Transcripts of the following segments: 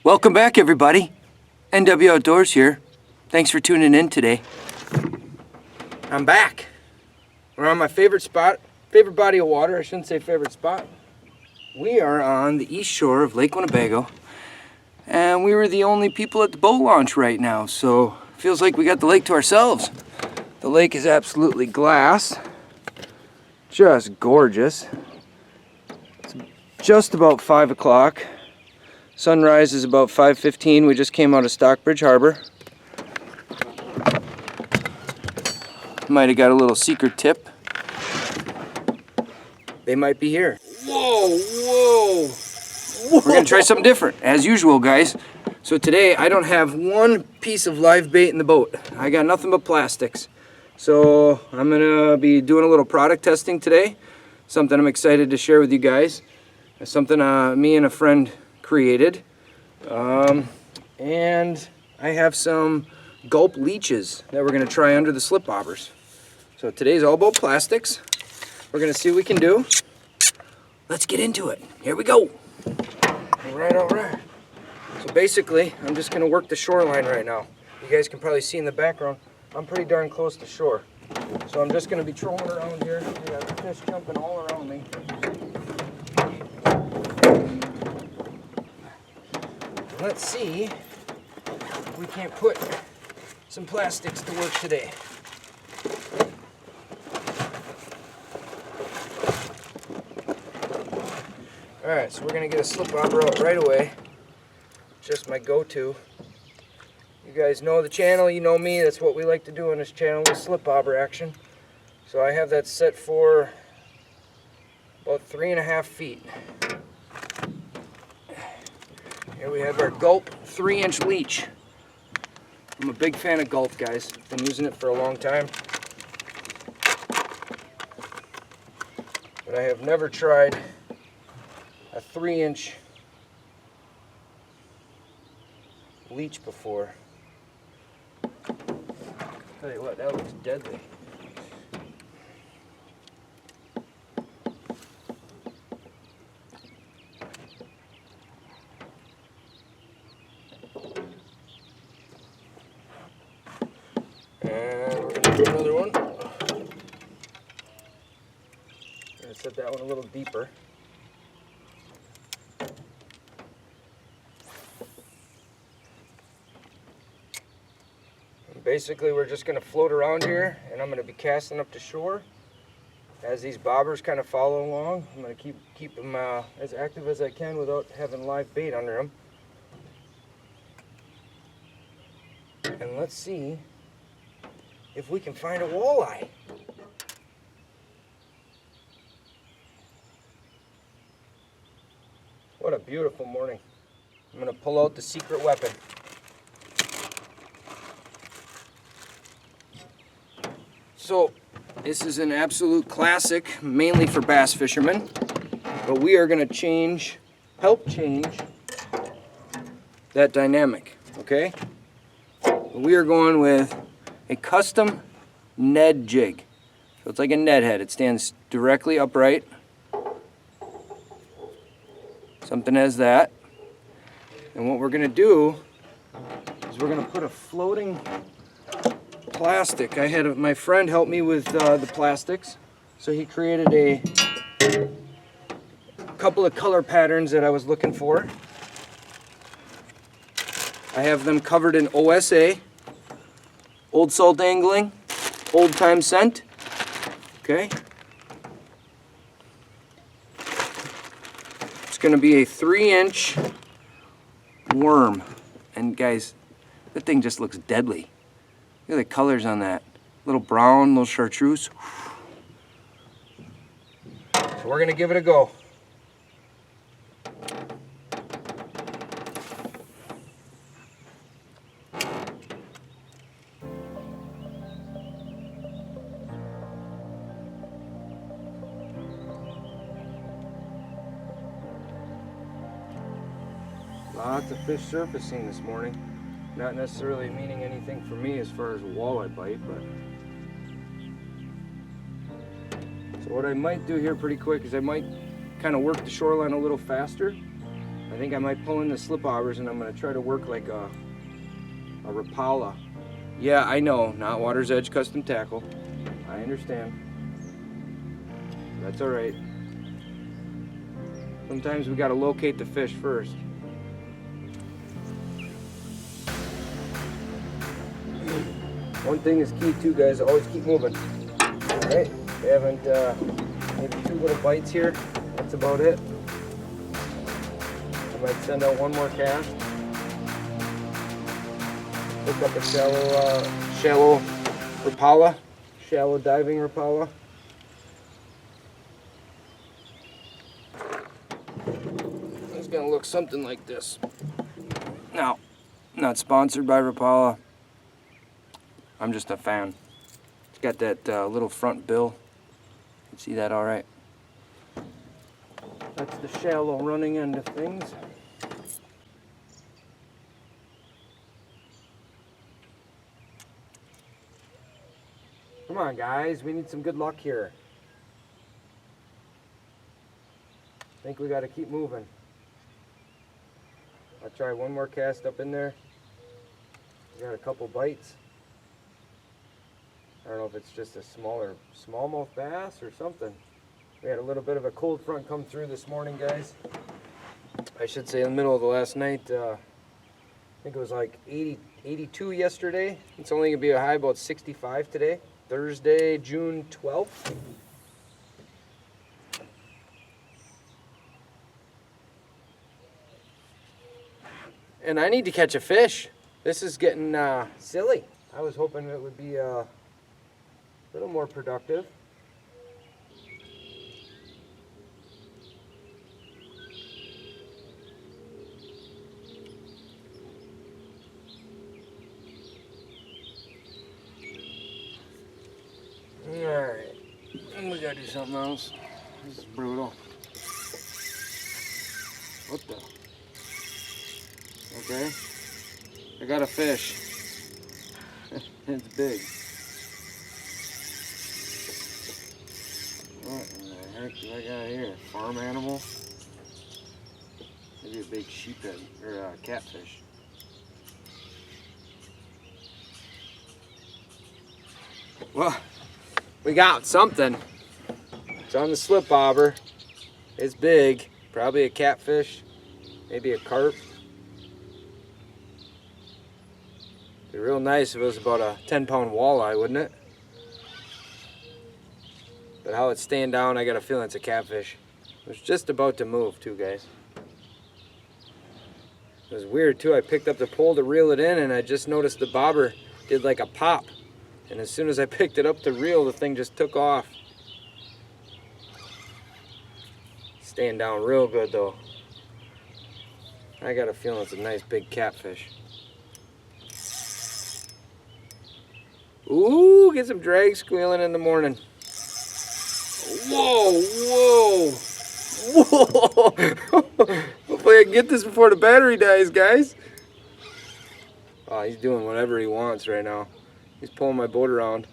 Welcome back, everybody. NW Outdoors here. Thanks for tuning in today. I'm back. We're on my favorite spot, favorite body of water. I shouldn't say favorite spot. We are on the east shore of Lake Winnebago, and we were the only people at the boat launch right now, so it feels like we got the lake to ourselves. The lake is absolutely glass, just gorgeous. It's just about 5 o'clock. Sunrise is about 5:15. We just came out of Stockbridge Harbor. Might have got a little secret tip. They might be here. Whoa, whoa, whoa. We're gonna try something different, as usual, guys. So today, I don't have one piece of live bait in the boat. I got nothing but plastics. So I'm gonna be doing a little product testing today. Something I'm excited to share with you guys. It's something me and a friend created. And I have some gulp leeches that we're gonna try under the slip bobbers. So today's all about plastics. We're gonna see what we can do. Let's get into it. Here we go. All right, all right. So basically, I'm just gonna work the shoreline right now. You guys can probably see in the background, I'm pretty darn close to shore. So I'm just gonna be trolling around here. We got fish jumping all around me. Let's see if we can't put some plastics to work today. Alright, so we're going to get a slip bobber out right away. Just my go-to. You guys know the channel, you know me, that's what we like to do on this channel, is slip bobber action. So I have that set for about 3.5 feet. Here we have our gulp 3-inch leech. I'm a big fan of gulp, guys. Been using it for a long time. But I have never tried a 3-inch leech before. Tell you what, that looks deadly. And we're going to do another one. I'm going to set that one a little deeper. And basically, we're just going to float around here, and I'm going to be casting up to shore. As these bobbers kind of follow along, I'm going to keep them as active as I can without having live bait under them. And let's see if we can find a walleye. What a beautiful morning. I'm going to pull out the secret weapon. So, this is an absolute classic, mainly for bass fishermen, but we are going to help change that dynamic, okay? We are going with a custom Ned jig. So it's like a Ned head. It stands directly upright. Something as that. And what we're going to do is we're going to put a floating plastic. I had my friend help me with the plastics. So he created a couple of color patterns that I was looking for. I have them covered in OSA, Old Salt Angling, Old Time Scent, okay? It's going to be a 3-inch worm. And guys, that thing just looks deadly. Look at the colors on that. Little brown, little chartreuse. So we're going to give it a go. Lots of fish surfacing this morning. Not necessarily meaning anything for me as far as a walleye bite, but... So what I might do here pretty quick is I might kind of work the shoreline a little faster I think I might pull in the slip aubers and I'm gonna try to work like a Rapala. Yeah, I know, not Water's Edge custom tackle. I understand. That's all right. Sometimes we gotta locate the fish first. One thing is key too, guys, always keep moving. All right, we haven't, maybe 2 little bites here. That's about it. I might send out 1 more cast. Pick up a shallow Rapala, shallow diving Rapala. It's gonna look something like this. Now, not sponsored by Rapala. I'm just a fan. It's got that little front bill. You can see that all right. That's the shallow running end of things. Come on, guys, we need some good luck here. I think we got to keep moving. I'll try 1 more cast up in there. We got a couple bites. I don't know if it's just a smaller smallmouth bass or something. We had a little bit of a cold front come through this morning, guys. I should say in the middle of the last night. I think it was like 82 yesterday. It's only gonna be a high about 65 today. Thursday, June 12th. And I need to catch a fish. This is getting silly. I was hoping it would be a little more productive. Alright, and we gotta do something else. This is brutal. What the? Okay, I got a fish. It's big. What in the heck do I got here? Farm animal? Maybe a big sheephead or catfish. Well, we got something. It's on the slip bobber. It's big. Probably a catfish. Maybe a carp. It'd be real nice if it was about a 10-pound walleye, wouldn't it? But how it's staying down, I got a feeling it's a catfish. It was just about to move too, guys. It was weird too. I picked up the pole to reel it in and I just noticed the bobber did like a pop. And as soon as I picked it up to reel, the thing just took off. Staying down real good though. I got a feeling it's a nice big catfish. Ooh, get some drag squealing in the morning. Whoa, whoa, whoa. Hopefully I can get this before the battery dies, guys. Oh, he's doing whatever he wants right now. He's pulling my boat around.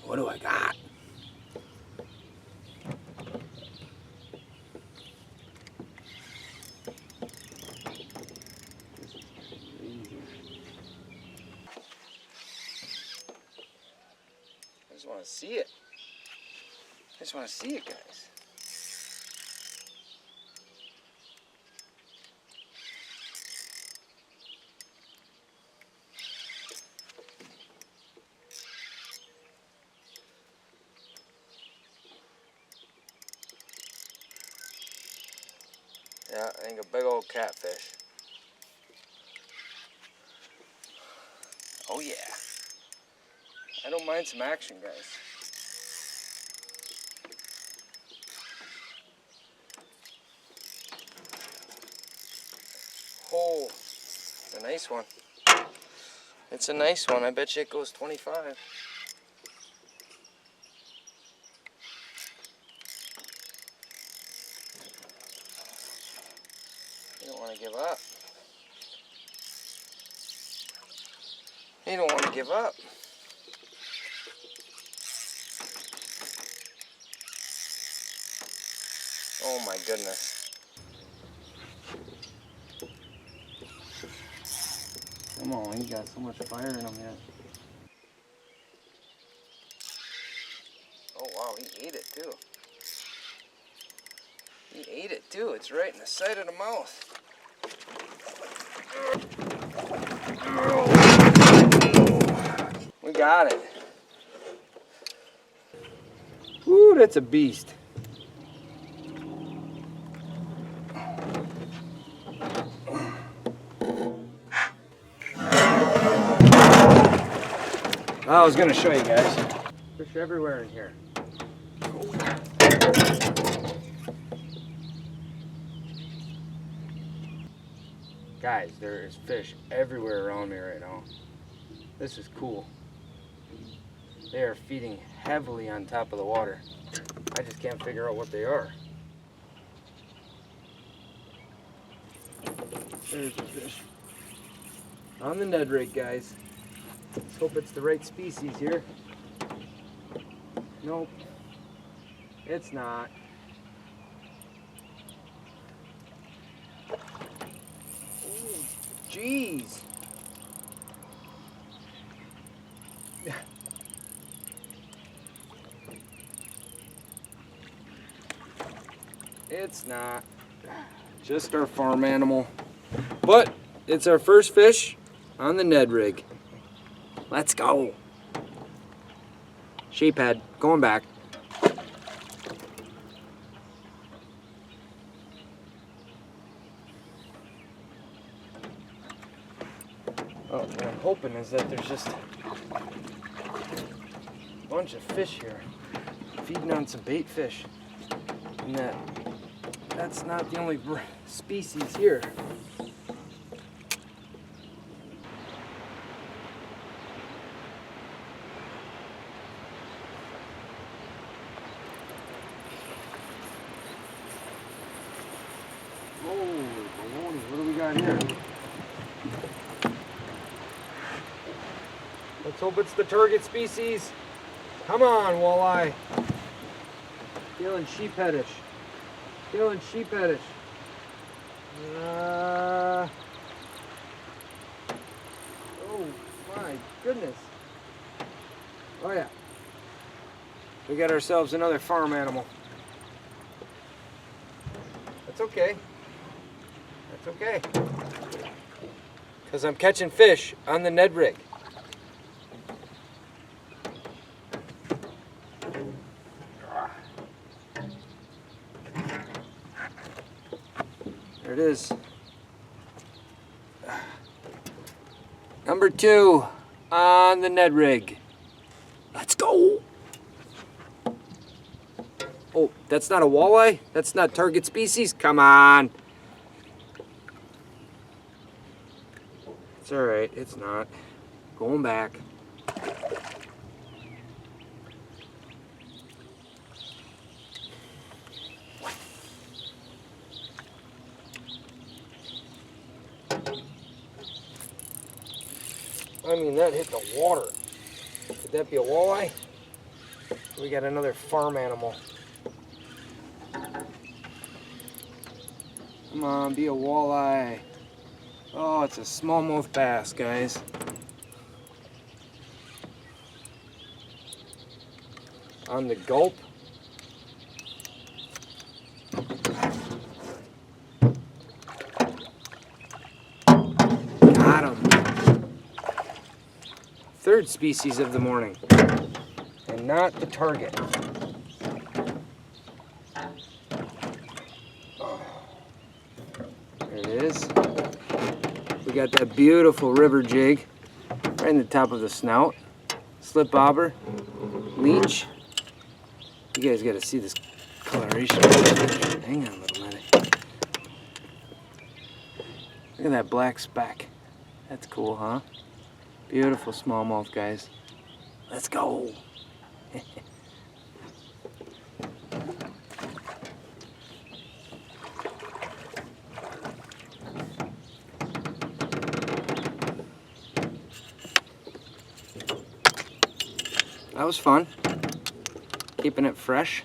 What do I got? I just want to see it. I just want to see it, guys. I think a big old catfish. Oh yeah. I don't mind some action, guys. Oh, it's a nice one. It's a nice one. I bet you it goes 25. You don't want to give up. You don't want to give up. Oh my goodness. Come on, he got so much fire in him yet. Oh wow, he ate it too. He ate it too. It's right in the side of the mouth. We got it. Woo, that's a beast. I was gonna show you guys. Fish everywhere in here. Guys, there is fish everywhere around me right now. This is cool. They are feeding heavily on top of the water. I just can't figure out what they are. There's a fish. On the Ned rig, guys. Let's hope it's the right species here. Nope. It's not. Ooh, jeez. It's not. Just our farm animal. But it's our first fish on the Ned rig. Let's go. Sheephead, going back. Oh, what I'm hoping is that there's just a bunch of fish here feeding on some bait fish. And that's not the only species here. Holy baloney, what do we got here? Let's hope it's the target species. Come on, walleye. Feeling sheepheadish. Feeling sheepheadish. Oh my goodness. Oh yeah. We got ourselves another farm animal. That's okay. That's okay. Because I'm catching fish on the Ned rig. There it is. Number 2 on the Ned rig. Let's go. Oh, that's not a walleye? That's not target species? Come on. It's all right. It's not. Going back. I mean, that hit the water. Could that be a walleye? We got another farm animal. Come on, be a walleye. Oh, it's a smallmouth bass, guys. On the gulp. Got him. Third species of the morning. And not the target. is. We got that beautiful river jig right in the top of the snout. Slip bobber, leech. You guys got to see this coloration. Hang on a little minute. Look at that black speck. That's cool, huh? Beautiful smallmouth, guys. Let's go. That was fun. Keeping it fresh.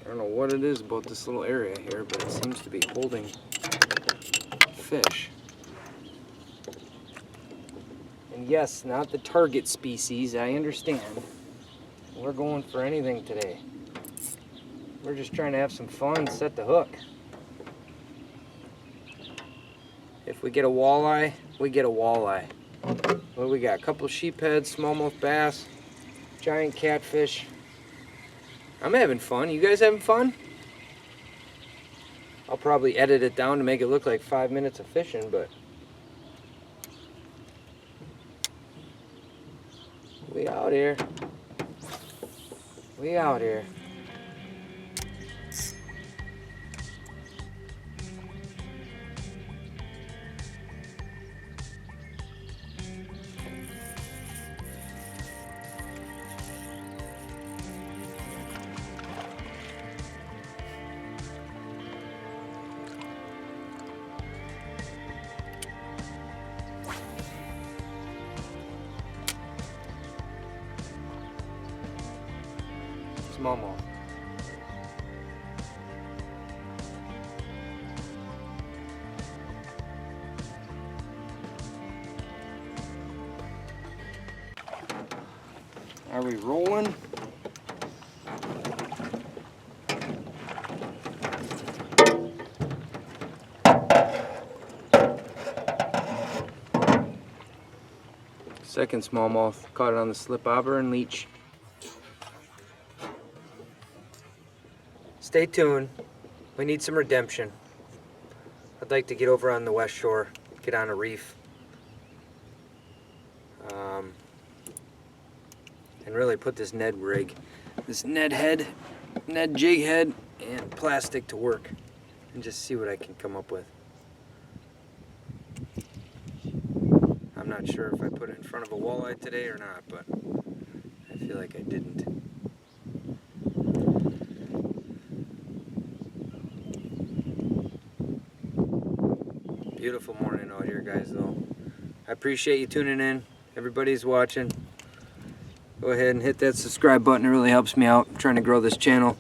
I don't know what it is about this little area here, but it seems to be holding fish. And yes, not the target species, I understand. We're going for anything today. We're just trying to have some fun, set the hook. If we get a walleye, we get a walleye. What do we got? A couple of sheepheads, smallmouth bass, giant catfish. I'm having fun. You guys having fun? I'll probably edit it down to make it look like 5 minutes of fishing, but we out here. We out here. Smallmouth. Are we rolling? Second smallmouth, caught it on the slip bobber and leech. Stay tuned. We need some redemption. I'd like to get over on the west shore, get on a reef, and really put this Ned rig, this Ned jig head, and plastic to work, and just see what I can come up with. I'm not sure if I put it in front of a walleye today or not, but I feel like I didn't. Beautiful morning out here, guys, though. I appreciate you tuning in. Everybody's watching. Go ahead and hit that subscribe button. It really helps me out. I'm trying to grow this channel.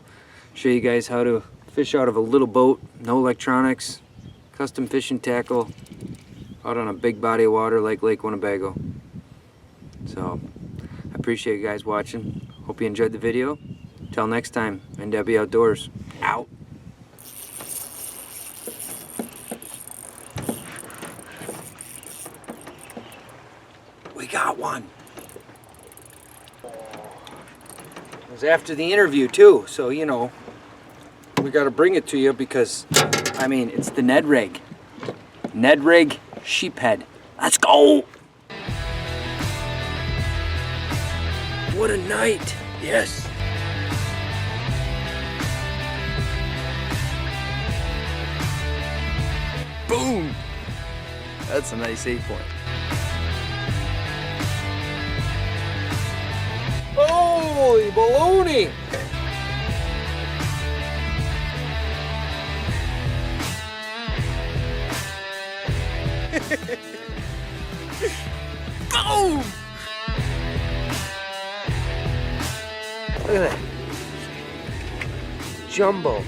Show you guys how to fish out of a little boat. No electronics. Custom fishing tackle. Out on a big body of water like Lake Winnebago. So, I appreciate you guys watching. Hope you enjoyed the video. Till next time, NW Outdoors. Out. We got one. It was after the interview too, so you know, we got to bring it to you because, I mean, it's the Ned rig. Ned rig sheephead. Let's go! What a night! Yes! Boom! That's a nice 8-point. Holy baloney! Boom! Look at that. Jumbo.